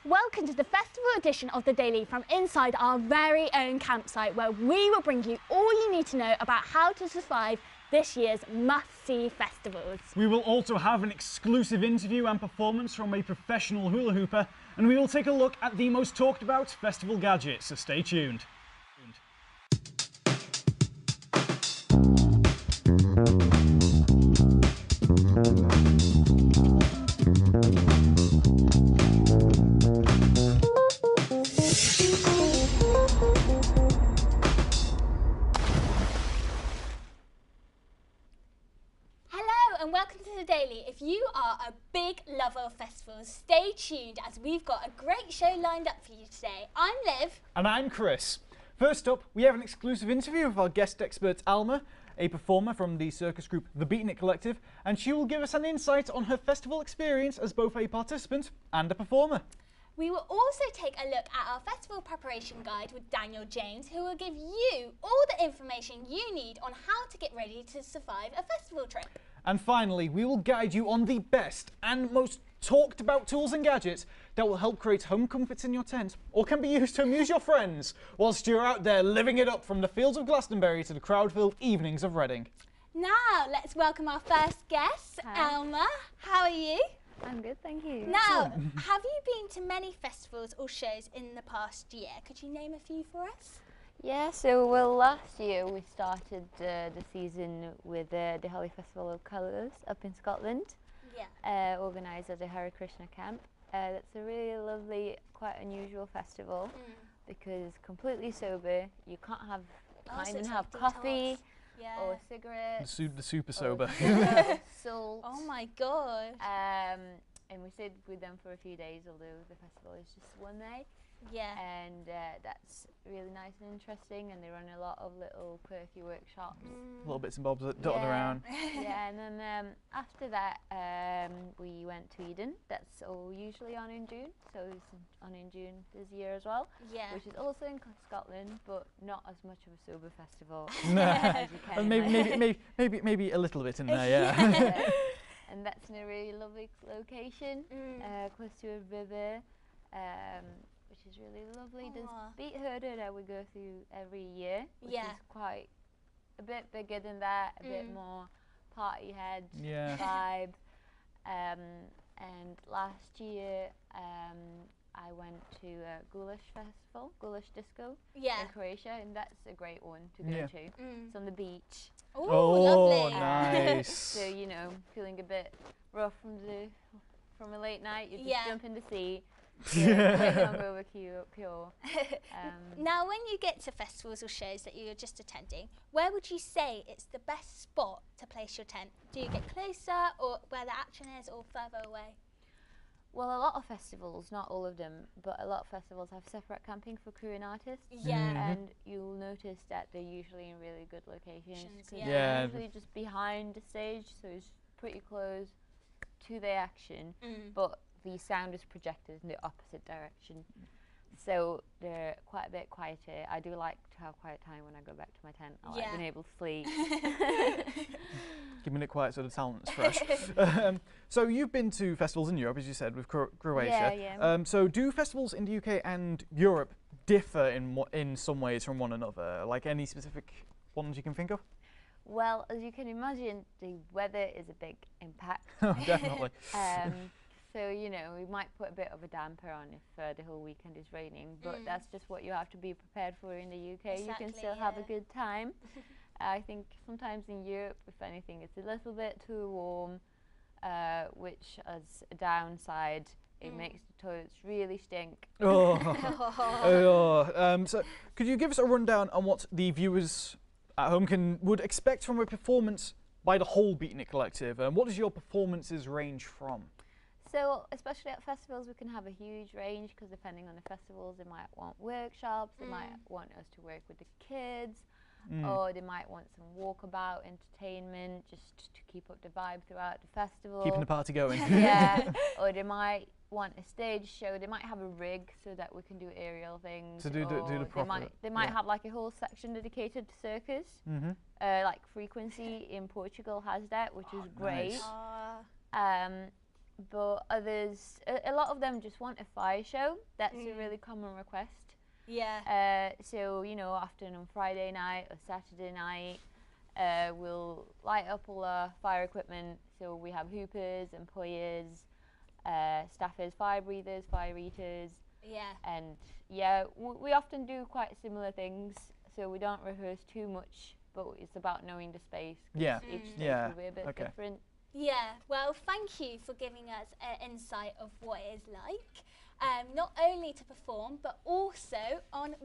Welcome to the festival edition of The Daily from inside our very own campsite, where we will bring you all you need to know about how to survive this year's must-see festivals. We will also have an exclusive interview and performance from a professional hula hooper, and we will take a look at the most talked about festival gadgets, so stay tuned. And welcome to The Daily. If you are a big lover of festivals, stay tuned as we've got a great show lined up for you today. I'm Liv. And I'm Chris. First up, we have an exclusive interview with our guest expert Alma, a performer from the circus group The Beatnik Collective, and she will give us an insight on her festival experience as both a participant and a performer. We will also take a look at our festival preparation guide with Daniel James, who will give you all the information you need on how to get ready to survive a festival trip. And finally, we will guide you on the best and most talked about tools and gadgets that will help create home comforts in your tent or can be used to amuse your friends whilst you're out there living it up from the fields of Glastonbury to the crowd-filled evenings of Reading. Now, let's welcome our first guest, Hi. Alma. How are you? I'm good, thank you. Now, have you been to many festivals or shows in the past year? Could you name a few for us? Yeah, so last year we started the season with the Holi Festival of Colours up in Scotland, organised at the Hare Krishna camp. That's a really lovely, quite unusual festival because completely sober. You can't even have coffee or cigarettes. The super sober. Salt. Oh my god. And we stayed with them for a few days, although the festival is just one day. Yeah. And that's really nice and interesting, and they run a lot of little quirky workshops. Little bits and bobs dotted around. Yeah, and then after that we went to Eden. That's all usually on in June, so it's on in June this year as well. Yeah. Which is also in Scotland, but not as much of a sober festival No. as you can imagine. maybe a little bit in there, yeah. And that's in a really lovely location, close to a river. Which is really lovely. There's beet herder that we go through every year, which is quite a bit bigger than that, a bit more party head vibe. And last year I went to a Goulash festival, Goulash Disco in Croatia, and that's a great one to go to. It's on the beach. Oh, lovely. Nice. So, you know, feeling a bit rough from a late night, you just jump in the sea. Hungover cure. Now, when you get to festivals or shows that you're just attending, where would you say it's the best spot to place your tent? Do you get closer, or where the action is, or further away? Well, a lot of festivals, not all of them, but a lot of festivals have separate camping for crew and artists. Yeah. And you'll notice that they're usually in really good locations. Yeah. They're usually just behind the stage, so it's pretty close to the action, but the sound is projected in the opposite direction. So they're quite a bit quieter. I do like to have quiet time when I go back to my tent. I like being able to sleep. Keeping it quiet so the talent's fresh. So you've been to festivals in Europe, as you said, with Croatia. Yeah. So do festivals in the UK and Europe differ in some ways from one another? Like any specific ones you can think of? Well, as you can imagine, the weather is a big impact. Oh, definitely. So, you know, we might put a bit of a damper on if the whole weekend is raining, but that's just what you have to be prepared for in the UK. You can still have a good time. I think sometimes in Europe, if anything, it's a little bit too warm, which as a downside, it makes the toilets really stink. So could you give us a rundown on what the viewers at home would expect from a performance by the whole Beatnik Collective? What does your performances range from? So, especially at festivals, we can have a huge range because depending on the festivals, they might want workshops, they might want us to work with the kids, or they might want some walkabout entertainment just to keep up the vibe throughout the festival. Keeping the party going. Yeah, or they might want a stage show. They might have a rig so that we can do aerial things. To do the proper. They might have like a whole section dedicated to circus. Like Frequency in Portugal has that, which is great. Nice. but others, a lot of them just want a fire show. That's a really common request. Yeah. So, you know, often on Friday night or Saturday night, we'll light up all our fire equipment. So we have hoopers and poyers, staffers, fire breathers, fire eaters. Yeah. And yeah, we often do quite similar things. So we don't rehearse too much, but it's about knowing the space. Yeah. Each stage Yeah. will be a bit Okay. different. Yeah, well, thank you for giving us an insight of what it is like, not only to perform, but also on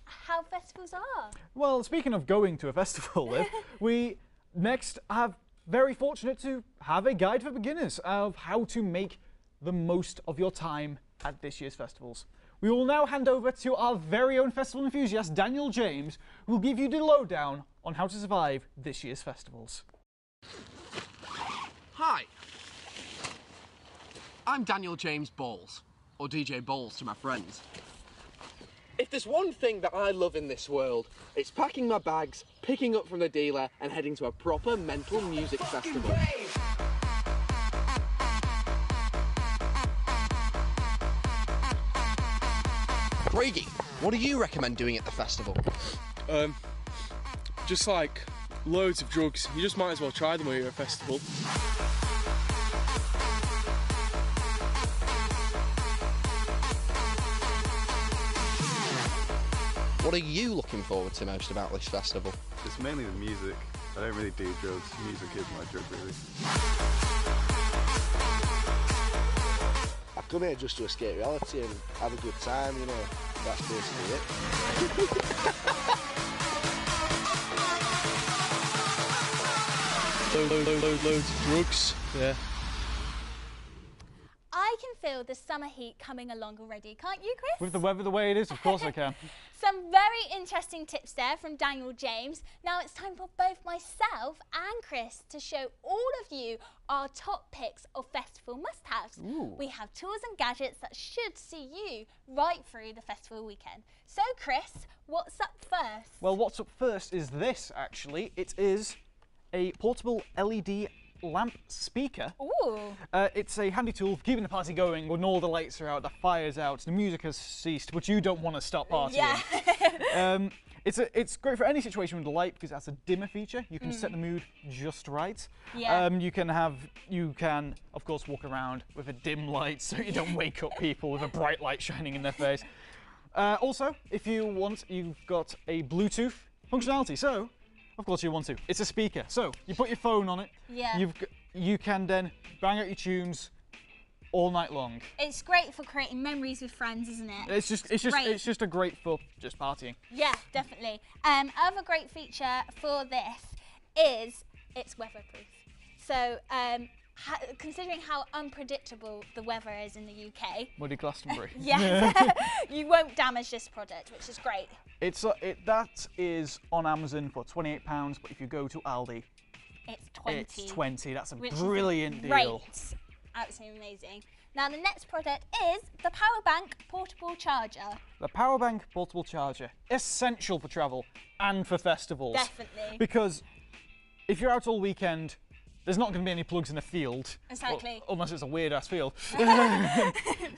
how festivals are. Well, speaking of going to a festival, Liv, we next have very fortunate to have a guide for beginners of how to make the most of your time at this year's festivals. We will now hand over to our very own festival enthusiast, Daniel James, who will give you the lowdown on how to survive this year's festivals. Hi, I'm Daniel James Bowles, or DJ Bowles to my friends. If there's one thing that I love in this world, it's packing my bags, picking up from the dealer and heading to a proper mental music festival. Craigie, what do you recommend doing at the festival? Just like loads of drugs. You just might as well try them when you're at a festival. What are you looking forward to most about this festival? It's mainly the music. I don't really do drugs. Music is my drug, really. I come here just to escape reality and have a good time, you know. That's basically it. Loads of drugs. Yeah. I can feel the summer heat coming along already, can't you, Chris? With the weather the way it is, of course I can. Some very interesting tips there from Daniel James. Now it's time for both myself and Chris to show all of you our top picks of festival must-haves. We have tools and gadgets that should see you right through the festival weekend. So Chris, what's up first? Well, what's up first is this, actually. It is a portable LED lamp speaker. Ooh. It's a handy tool for keeping the party going when all the lights are out, the fire's out, the music has ceased, but you don't want to stop partying. Yeah. It's great for any situation with the light because it has a dimmer feature. You can set the mood just right. Yeah. You can of course walk around with a dim light so you don't wake up people with a bright light shining in their face. Also, if you want, you've got a Bluetooth functionality. So, of course you want to. It's a speaker. So you put your phone on it. Yeah. You can then bang out your tunes all night long. It's great for creating memories with friends, isn't it? It's just a great for just partying. Yeah, definitely. Other great feature for this is it's weatherproof. So considering how unpredictable the weather is in the UK, Muddy Glastonbury. yes, you won't damage this product, which is great. That is on Amazon for £28, but if you go to Aldi, It's 20. it's 20. That's a which brilliant is deal. great. Absolutely amazing. Now the next product is the Power Bank portable charger. The Power Bank portable charger, essential for travel and for festivals. Definitely. Because if you're out all weekend, there's not going to be any plugs in a field. Exactly. Unless it's a weird ass field.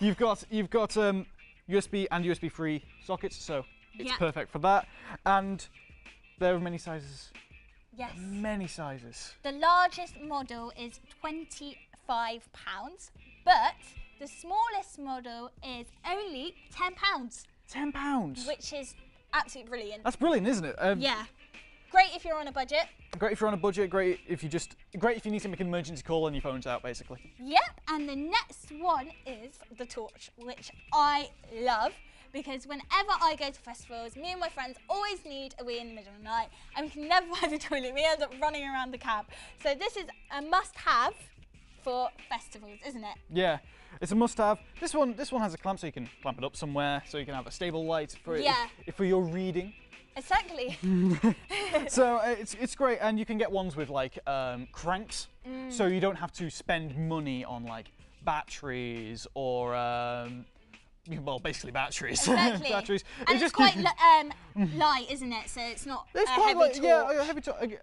You've got USB and USB-free sockets, so it's Yeah. perfect for that. And there are many sizes. Yes. Many sizes. The largest model is £25, but the smallest model is only £10, £10. which is absolutely brilliant. That's brilliant, isn't it? Yeah. Great if you're on a budget. Great if you're on a budget. Great if you need to make an emergency call and your phone's out, basically. Yep, and the next one is the torch, which I love because whenever I go to festivals, me and my friends always need a wee in the middle of the night and we can never find the toilet. We end up running around the camp. So this is a must-have for festivals, isn't it? Yeah, it's a must-have. This one has a clamp, so you can clamp it up somewhere, so you can have a stable light for for your reading. Exactly. So it's great, and you can get ones with like cranks, so you don't have to spend money on like batteries or well, basically batteries. Exactly. Batteries. And it's quite light, isn't it? So it's not It's a quite heavy light, torch. yeah, a heavy torch. You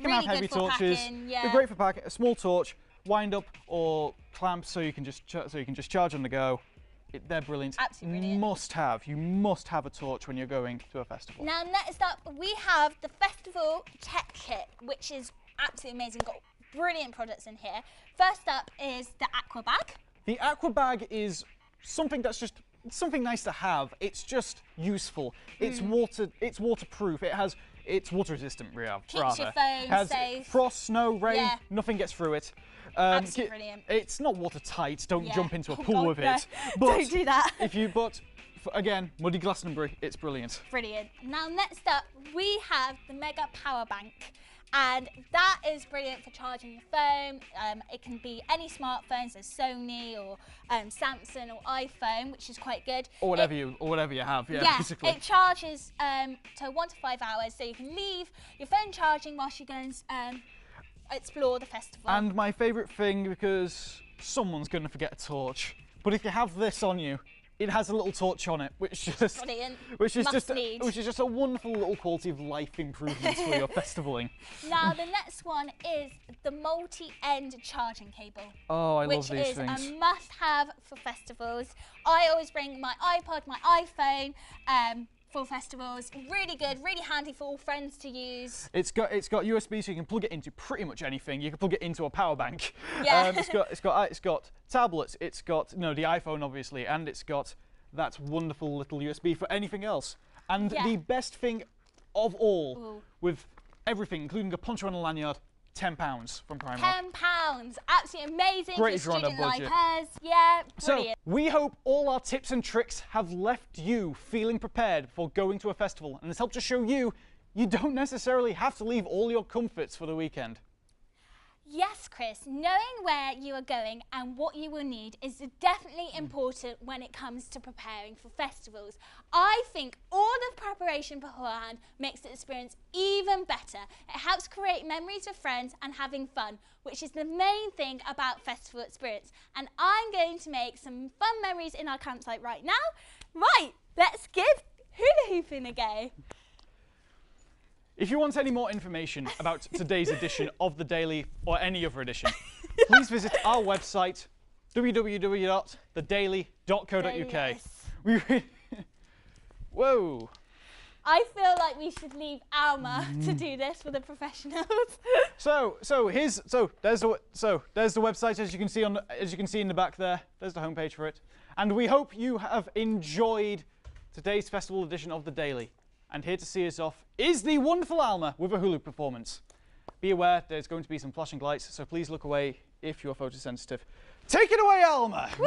can Really have heavy good for torches. packing, They're yeah. great for packing. A small torch, wind up or clamp so you can just charge on the go. They're brilliant. Absolutely brilliant. You must have a torch when you're going to a festival. Now next up we have the festival tech kit, which is absolutely amazing. Got brilliant products in here. First up is the aqua bag. The aqua bag is something that's just something nice to have. It's just useful. It's waterproof. It's water resistant, rather. Keeps your phone safe. Frost, snow, rain, nothing gets through it. Absolutely brilliant. It's not watertight. Don't jump into a pool God, with no. it. But Don't do that. Again, muddy Glastonbury, it's brilliant. Brilliant. Now next up we have the Mega Power Bank. And that is brilliant for charging your phone. It can be any smartphones, so Sony or Samsung or iPhone, which is quite good. Or whatever you have, basically. It charges to 1 to 5 hours, so you can leave your phone charging whilst you go and explore the festival. And my favourite thing, because someone's going to forget a torch, but if you have this on you, it has a little torch on it, which is just a wonderful little quality of life improvement for your festivaling. Now the next one is the multi-end charging cable. Oh, I love these things. Which is a must-have for festivals. I always bring my iPod, my iPhone for festivals. Really good, really handy for all friends to use. It's got USB, so you can plug it into pretty much anything. You can plug it into a power bank. Yeah. It's got tablets. It's got the iPhone obviously, and it's got that wonderful little USB for anything else. And the best thing of all, with everything, including a poncho and a lanyard, £10 from Primark. £10, absolutely amazing. Great for if you're on a student budget. Lifers. Yeah, brilliant. So we hope all our tips and tricks have left you feeling prepared before going to a festival, and it's helped to show you don't necessarily have to leave all your comforts for the weekend. Yes, Chris, knowing where you are going and what you will need is definitely important when it comes to preparing for festivals. I think all the preparation beforehand makes the experience even better. It helps create memories with friends and having fun, which is the main thing about festival experience. And I'm going to make some fun memories in our campsite right now. Right, let's give hula hooping a go. If you want any more information about today's edition of The Daily, or any other edition, please visit our website, www.thedaily.co.uk. Whoa! I feel like we should leave Alma to do this for the professionals. So there's the website, as you can see in the back there. There's the homepage for it, and we hope you have enjoyed today's festival edition of The Daily. And here to see us off is the wonderful Alma with a hula performance. Be aware there's going to be some flashing lights, so please look away if you're photosensitive. Take it away, Alma! Woo!